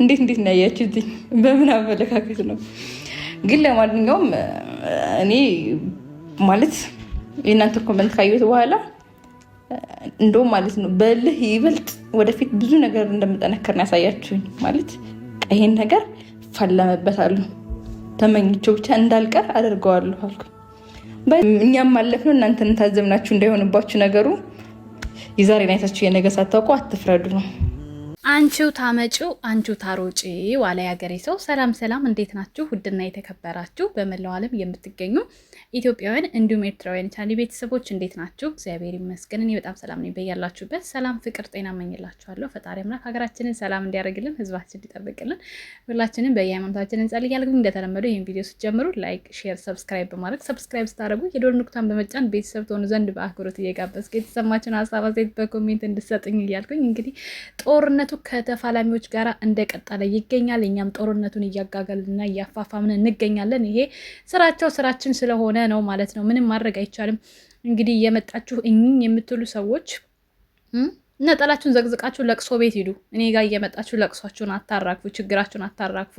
እንዴት ነው ያያችሁት? በምን አመለካከት ነው? ግን ለማንኛውም እኔ ማለት የእናንተ ኮመንት ካየሁት በኋላ እንደውም ማለት ነው በልህ ይበልጥ ወደፊት ብዙ ነገር እንደምጠነክር ነው ያሳያችሁኝ። ማለት ይሄን ነገር ፋለመበታለሁ፣ ተመኝቼው ብቻ እንዳልቀር አደርገዋለሁ አልኩ። እኛም ማለፍ ነው፣ እናንተን ታዘብናችሁ እንዳይሆንባችሁ ነገሩ። የዛሬን አይታችሁ የነገ ሳታውቁ አትፍረዱ ነው። አንቺው ታመጪው አንቺው ታሮጪ ዋላ ያገሬ ሰው። ሰላም ሰላም፣ እንዴት ናችሁ? ውድና የተከበራችሁ በመላው ዓለም የምትገኙ ኢትዮጵያውያን እንዲሁም ኤርትራውያን ቻናሌ ቤተሰቦች እንዴት ናችሁ? እግዚአብሔር ይመስገን እኔ በጣም ሰላም ነኝ። በያላችሁበት ሰላም፣ ፍቅር፣ ጤና እመኝላችኋለሁ። ፈጣሪ አምላክ ሀገራችንን ሰላም እንዲያደርግልን፣ ህዝባችን እንዲጠብቅልን ሁላችንም በየሃይማኖታችን እንጸልያለን። እንደተለመደው ይህን ቪዲዮ ስትጀምሩ ላይክ፣ ሼር፣ ሰብስክራይብ በማድረግ ሰብስክራይብ ስታደርጉ የደወል ምልክቱን በመጫን ቤተሰብ ትሆኑ ዘንድ በአክብሮት እየጋበዝኩ የተሰማችሁን ሀሳብ አስተያየት በኮሜንት እንድትሰጡኝ እያልኩኝ እንግዲህ ጦርነቱ ከተፋላሚዎች ጋር እንደቀጠለ ይገኛል። እኛም ጦርነቱን እያጋጋልና እያፋፋምን እንገኛለን። ይሄ ስራችን ስለሆነ ነው ማለት ነው። ምንም ማድረግ አይቻልም። እንግዲህ እየመጣችሁ እኝኝ የምትሉ ሰዎች ነጠላችሁን ዘቅዝቃችሁ ለቅሶ ቤት ሂዱ። እኔ ጋር እየመጣችሁ ለቅሷችሁን አታራግፉ፣ ችግራችሁን አታራግፉ።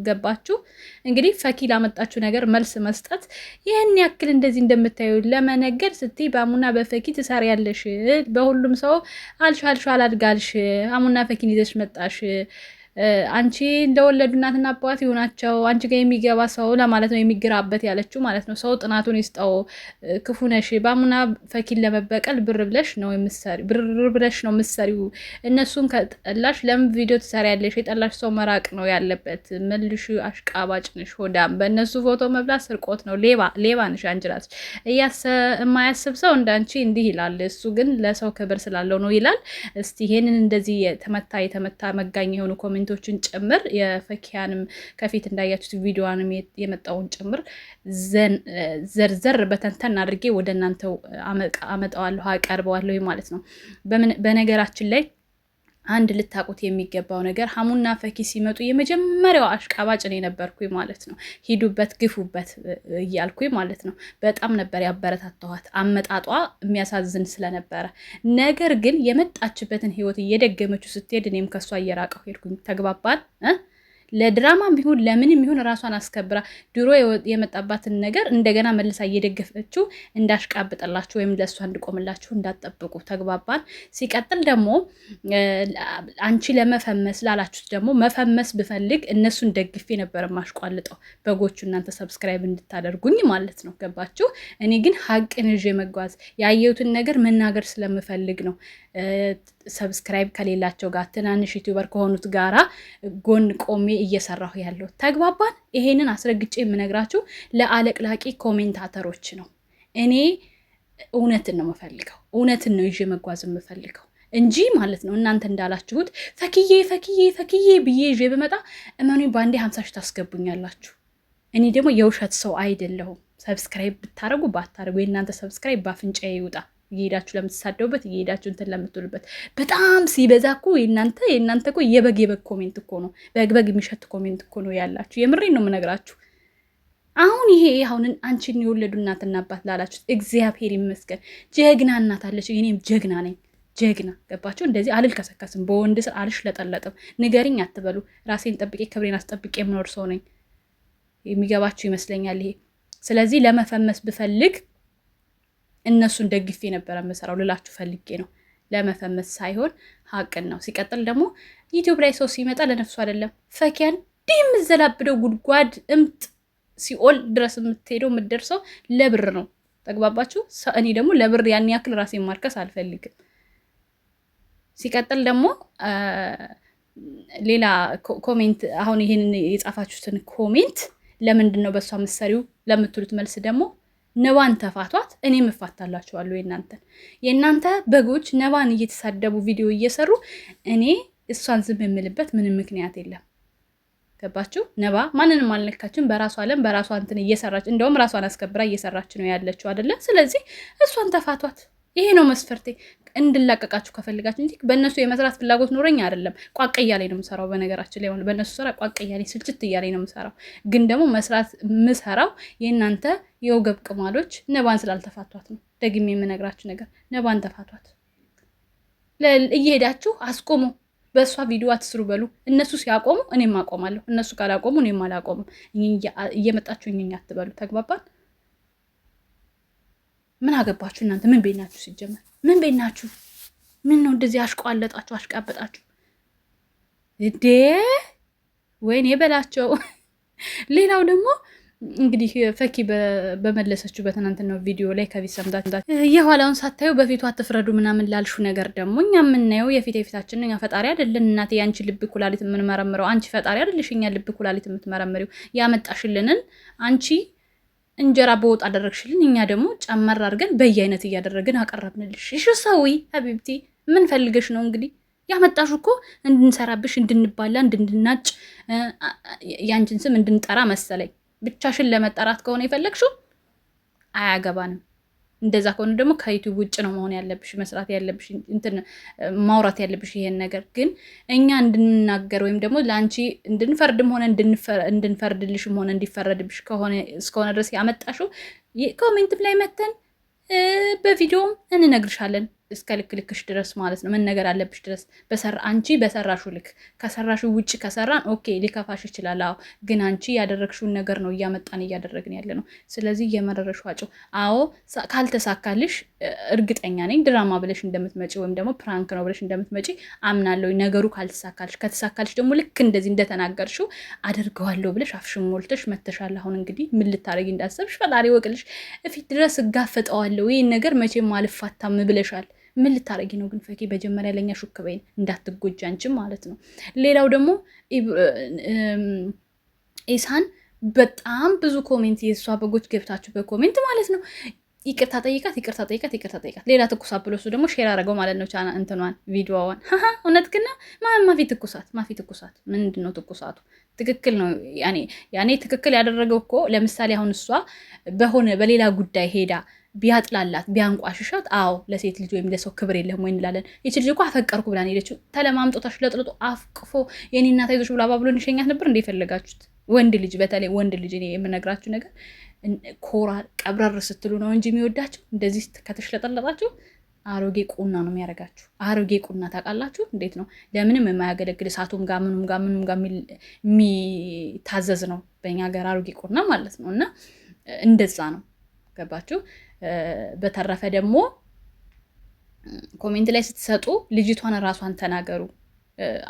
ገባችሁ? እንግዲህ ፈኪ ላመጣችሁ ነገር መልስ መስጠት ይህን ያክል እንደዚህ እንደምታዩ ለመነገር ስትይ በአሙና በፈኪ ትሰሪያለሽ። በሁሉም ሰው አልሽ አላድጋልሽ። አሙና ፈኪን ይዘሽ መጣሽ። አንቺ እንደወለዱ እናትና አባት ይሆናቸው አንቺ ጋር የሚገባ ሰው ለማለት ነው የሚግራበት ያለችው ማለት ነው። ሰው ጥናቱን ይስጠው። ክፉ ነሽ። በአሙና ፈኪን ለመበቀል ብር ብለሽ ነው የምትሰሪው። እነሱን ከጠላሽ ለምን ቪዲዮ ትሰሪያለሽ? የጠላሽ ሰው መራቅ ነው ያለበት። መልሽ። አሽቃባጭ ነሽ፣ ሆዳም። በእነሱ ፎቶ መብላት ስርቆት ነው። ሌባ ነሽ አንቺ ራስሽ። የማያስብ ሰው እንዳንቺ እንዲህ ይላል። እሱ ግን ለሰው ክብር ስላለው ነው ይላል። እስቲ ይሄንን እንደዚህ የተመታ መጋኝ የሆኑ ኮሜንቶችን ጭምር የፈኪያንም ከፊት እንዳያችሁት ቪዲዮዋንም የመጣውን ጭምር ዘርዘር በተንተን አድርጌ ወደ እናንተው አመጣዋለሁ፣ አቀርበዋለሁ ማለት ነው። በነገራችን ላይ አንድ ልታቁት የሚገባው ነገር ሀሙና ፈኪ ሲመጡ የመጀመሪያው አሽቃባጭ ነው የነበርኩኝ ማለት ነው። ሂዱበት፣ ግፉበት እያልኩኝ ማለት ነው። በጣም ነበር ያበረታተኋት። አመጣጧ የሚያሳዝን ስለነበረ፣ ነገር ግን የመጣችበትን ህይወት እየደገመችው ስትሄድ እኔም ከሷ እየራቀሁ ሄድኩኝ። ተግባባን? ለድራማም ቢሆን ለምንም ይሁን ራሷን አስከብራ ድሮ የመጣባትን ነገር እንደገና መልሳ እየደገፈችው እንዳሽቃብጠላችሁ ወይም ለእሷ እንድቆምላችሁ እንዳትጠብቁ። ተግባባን? ሲቀጥል ደግሞ አንቺ ለመፈመስ ላላችሁት ደግሞ መፈመስ ብፈልግ እነሱን ደግፌ ነበር ማሽቋልጠው፣ በጎቹ እናንተ ሰብስክራይብ እንድታደርጉኝ ማለት ነው። ገባችሁ? እኔ ግን ሀቅን ይዤ መጓዝ ያየሁትን ነገር መናገር ስለምፈልግ ነው። ሰብስክራይብ ከሌላቸው ጋር ትናንሽ ዩቲዩበር ከሆኑት ጋራ ጎን ቆሜ እየሰራሁ ያለው። ተግባባን? ይሄንን አስረግጬ የምነግራችሁ ለአለቅላቂ ኮሜንታተሮች ነው። እኔ እውነትን ነው የምፈልገው፣ እውነትን ነው ይዤ መጓዝ የምፈልገው እንጂ ማለት ነው እናንተ እንዳላችሁት ፈክዬ ብዬ ይዤ በመጣ እመኑ በአንዴ 50 ሺህ ታስገቡኛላችሁ። እኔ ደግሞ የውሸት ሰው አይደለሁም። ሰብስክራይብ ብታረጉ ባታረጉ የእናንተ ሰብስክራይብ ባፍንጫ ይውጣ። እየሄዳችሁ ለምትሳደቡበት እየሄዳችሁ እንትን ለምትሉበት በጣም ሲበዛ እኮ የእናንተ እኮ የበግ ኮሜንት እኮ ነው። በግ የሚሸት ኮሜንት እኮ ነው ያላችሁ። የምሬን ነው የምነግራችሁ። አሁን ይሄ አሁን አንቺን የወለዱ እናትና አባት ላላችሁ እግዚአብሔር ይመስገን ጀግና እናት አለች። እኔም ጀግና ነኝ። ጀግና ገባችሁ? እንደዚህ አልልከሰከስም። በወንድ ስር አልሽለጠለጥም። ንገሪኝ አትበሉ። ራሴን ጠብቄ ክብሬን አስጠብቄ የምኖር ሰው ነኝ። የሚገባችሁ ይመስለኛል ይሄ። ስለዚህ ለመፈመስ ብፈልግ እነሱን ደግፌ ነበረ የምሰራው ልላችሁ ፈልጌ ነው። ለመፈመስ ሳይሆን ሀቅን ነው። ሲቀጥል ደግሞ ዩቲዩብ ላይ ሰው ሲመጣ ለነፍሱ አይደለም። ፈኪያን እንዲህ የምዘላብደው ጉድጓድ እምጥ ሲኦል ድረስ የምትሄደው የምትደርሰው ለብር ነው። ተግባባችሁ? እኔ ደግሞ ለብር ያን ያክል ራሴን ማርከስ አልፈልግም። ሲቀጥል ደግሞ ሌላ ኮሜንት፣ አሁን ይህንን የጻፋችሁትን ኮሜንት ለምንድን ነው በእሷ ምሰሪው ለምትሉት መልስ ደግሞ ነባን ተፋቷት፣ እኔም እፋታላችኋለሁ። የእናንተ በጎች ነባን እየተሳደቡ ቪዲዮ እየሰሩ እኔ እሷን ዝም የምልበት ምንም ምክንያት የለም። ገባችሁ? ነባ ማንንም አልነካችም። በራሷ ዓለም በራሷ እንትን እየሰራች እንደውም ራሷን አስከብራ እየሰራች ነው ያለችው አይደለ? ስለዚህ እሷን ተፋቷት። ይሄ ነው መስፈርቴ። እንድላቀቃችሁ ከፈልጋችሁ እንጂ በእነሱ የመስራት ፍላጎት ኖረኝ አይደለም። ቋቅ እያለኝ ነው የምሰራው። በነገራችን ላይ በእነሱ ስራ ቋቅ እያለኝ ስልችት እያለኝ ነው የምሰራው። ግን ደግሞ መስራት የምሰራው የእናንተ የወገብ ቅማሎች ነባን ስላልተፋቷት ነው። ደግሜ የምነግራችሁ ነገር ነባን ተፋቷት። እየሄዳችሁ አስቆሙ። በእሷ ቪዲዮ አትስሩ በሉ። እነሱ ሲያቆሙ እኔም አቆማለሁ፣ እነሱ ካላቆሙ እኔም አላቆምም። እየመጣችሁ እኛ አትበሉ። ተግባባን? ምን አገባችሁ እናንተ? ምን ቤት ናችሁ? ሲጀመር ምን ቤት ናችሁ? ምን ነው እንደዚህ አሽቋለጣችሁ አሽቃበጣችሁ እዴ? ወይኔ በላቸው። ሌላው ደግሞ እንግዲህ ፈኪ በመለሰችው በትናንትናው ቪዲዮ ላይ ከፊት ሰምታችሁ የኋላውን ሳታዩ በፊቱ አትፍረዱ ምናምን ላልሹ ነገር ደግሞ እኛ የምናየው የፊታችን እኛ ፈጣሪ አይደለን እናቴ። የአንቺ ልብ ኩላሊት የምንመረምረው አንቺ ፈጣሪ አይደለሽ። እኛ ልብ ኩላሊት የምትመረምሪው ያመጣሽልንን አንቺ እንጀራ በወጥ አደረግሽልን፣ እኛ ደግሞ ጨመር አድርገን በየአይነት እያደረግን አቀረብንልሽ። እሺ ሰዊ ሀቢብቲ ምን ፈልገሽ ነው እንግዲህ? ያመጣሹ እኮ እንድንሰራብሽ፣ እንድንባላ፣ እንድንናጭ፣ ያንቺን ስም እንድንጠራ መሰለኝ። ብቻሽን ለመጠራት ከሆነ የፈለግሽው አያገባንም። እንደዛ ከሆነ ደግሞ ከዩቲዩብ ውጭ ነው መሆን ያለብሽ፣ መስራት ያለብሽ፣ እንትን ማውራት ያለብሽ። ይሄን ነገር ግን እኛ እንድንናገር ወይም ደግሞ ለአንቺ እንድንፈርድም ሆነ እንድንፈርድልሽም ሆነ እንዲፈረድብሽ ከሆነ እስከሆነ ድረስ ያመጣሽው ኮሜንትም ላይ መተን በቪዲዮም እንነግርሻለን። እስከ ልክልክሽ ድረስ ማለት ነው መነገር አለብሽ ድረስ አንቺ በሰራሹ ልክ። ከሰራሹ ውጭ ከሰራን ኦኬ ሊከፋሽ ይችላል። አዎ ግን አንቺ ያደረግሽውን ነገር ነው እያመጣን እያደረግን ያለ ነው። ስለዚህ የመረረሽ ዋጭው። አዎ ካልተሳካልሽ እርግጠኛ ነኝ ድራማ ብለሽ እንደምትመጪ ወይም ደግሞ ፕራንክ ነው ብለሽ እንደምትመጪ አምናለሁ። ነገሩ ካልተሳካልሽ፣ ከተሳካልሽ ደግሞ ልክ እንደዚህ እንደተናገርሽው አደርገዋለሁ ብለሽ አፍሽን ሞልተሽ መተሻል። አሁን እንግዲህ ምን ልታረጊ እንዳሰብሽ ፈጣሪ ወቅልሽ። እፊት ድረስ እጋፈጠዋለሁ ይህን ነገር መቼም አልፋታም ብለሻል። ምን ልታረጊ ነው ግን ፈኪ? በጀመሪያ ለኛ ሹክ በይን እንዳትጎጂ አንቺም ማለት ነው። ሌላው ደግሞ ኢሳን በጣም ብዙ ኮሜንት የእሷ በጎች ገብታችሁ በኮሜንት ማለት ነው ይቅርታ ጠይቃት፣ ይቅርታ ጠይቃት፣ ይቅርታ ጠይቃት። ሌላ ትኩሳት ብሎ እሱ ደግሞ ሼር አደረገው ማለት ነው ቻና እንትኗን ቪዲዮዋን። እውነት ግና ማፊ ትኩሳት ምንድን ነው ትኩሳቱ? ትክክል ነው ያኔ ትክክል ያደረገው እኮ ለምሳሌ አሁን እሷ በሆነ በሌላ ጉዳይ ሄዳ ቢያጥላላት ቢያንቋሽሻት፣ አዎ ለሴት ልጅ ወይም ለሰው ክብር የለም ወይ እንላለን። ይቺ ልጅ እኮ አፈቀርኩ ብላን ሄደችው። ተለማምጦ ተሽለጥልጦ አፍቅፎ የኔ እናት አይዞሽ ብሎ አባብሎ እንሸኛት ነበር እንደ የፈለጋችሁት። ወንድ ልጅ በተለይ ወንድ ልጅ እኔ የምነግራችሁ ነገር ኮራ ቀብረር ስትሉ ነው እንጂ የሚወዳችሁ። እንደዚህ ከተሽለጠለጣችሁ አሮጌ ቁና ነው የሚያደርጋችሁ። አሮጌ ቁና ታውቃላችሁ እንዴት ነው? ለምንም የማያገለግል እሳቱም ጋር ምኑም ጋር የሚታዘዝ ነው በእኛ ሀገር አሮጌ ቁና ማለት ነው። እና እንደዛ ነው ገባችሁ? በተረፈ ደግሞ ኮሜንት ላይ ስትሰጡ ልጅቷን ራሷን ተናገሩ።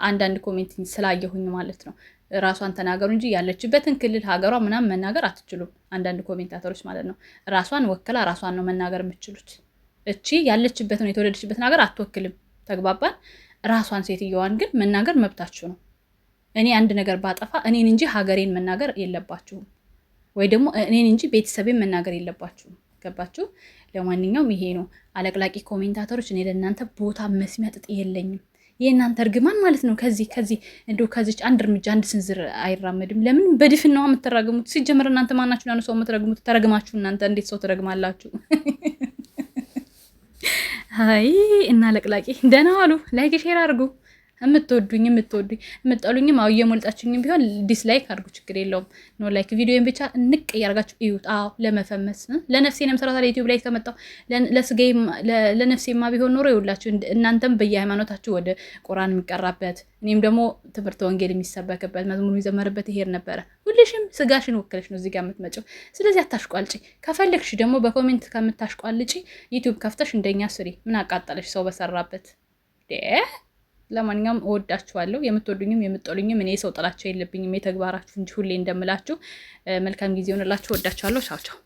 አንዳንድ ኮሜንት ስላየሁኝ ማለት ነው ራሷን ተናገሩ እንጂ ያለችበትን ክልል ሀገሯ ምናምን መናገር አትችሉም። አንዳንድ ኮሜንታተሮች ማለት ነው ራሷን ወክላ ራሷን ነው መናገር የምትችሉት። እቺ ያለችበትን የተወለደችበትን ሀገር አትወክልም። ተግባባን? ራሷን ሴትየዋን ግን መናገር መብታችሁ ነው። እኔ አንድ ነገር ባጠፋ እኔን እንጂ ሀገሬን መናገር የለባችሁም፣ ወይ ደግሞ እኔን እንጂ ቤተሰቤን መናገር የለባችሁም። ገባችሁ? ለማንኛውም ይሄ ነው። አለቅላቂ ኮሜንታተሮች፣ እኔ ለእናንተ ቦታ መስሚያ ጥጥ የለኝም። የእናንተ እርግማን ማለት ነው ከዚች አንድ እርምጃ አንድ ስንዝር አይራመድም። ለምን በድፍን ነው የምትረግሙት? ሲጀምር እናንተ ማናችሁ ነው ሰው የምትረግሙት? ተረግማችሁ እናንተ እንዴት ሰው ትረግማላችሁ? አይ እና አለቅላቂ ደህና ዋሉ። ላይክ ሼር አድርጉ። የምትጠሉኝም አው እየሞልጣችሁኝም ቢሆን ዲስላይክ አድርጉ፣ ችግር የለውም። ኖ ላይክ ቪዲዮን ብቻ እንቅ እያደርጋችሁ እዩት። አዎ ለመፈመስ ለነፍሴ ነው የምሰራው። ዩቲዩብ ላይ ከመጣሁ ለነፍሴማ ቢሆን ኖሮ ይውላችሁ እናንተም በየሃይማኖታችሁ ወደ ቁርአን የሚቀራበት እኔም ደግሞ ትምህርተ ወንጌል የሚሰበክበት መዝሙር የሚዘመርበት ይሄድ ነበረ። ሁልሽም ስጋሽን ወክለሽ ነው እዚህ ጋር የምትመጪው። ስለዚህ አታሽቋልጪ። ከፈለግሽ ደግሞ በኮሜንት ከምታሽቋልጪ ዩቲዩብ ከፍተሽ እንደኛ ስሪ። ምን አቃጠለሽ ሰው በሰራበት? ለማንኛውም እወዳችኋለሁ። የምትወዱኝም የምትጠሉኝም እኔ ሰው ጥላቸው የለብኝም። የተግባራችሁ እንጂ ሁሌ እንደምላችሁ መልካም ጊዜ ሆነላችሁ። እወዳችኋለሁ። ቻው ቻው።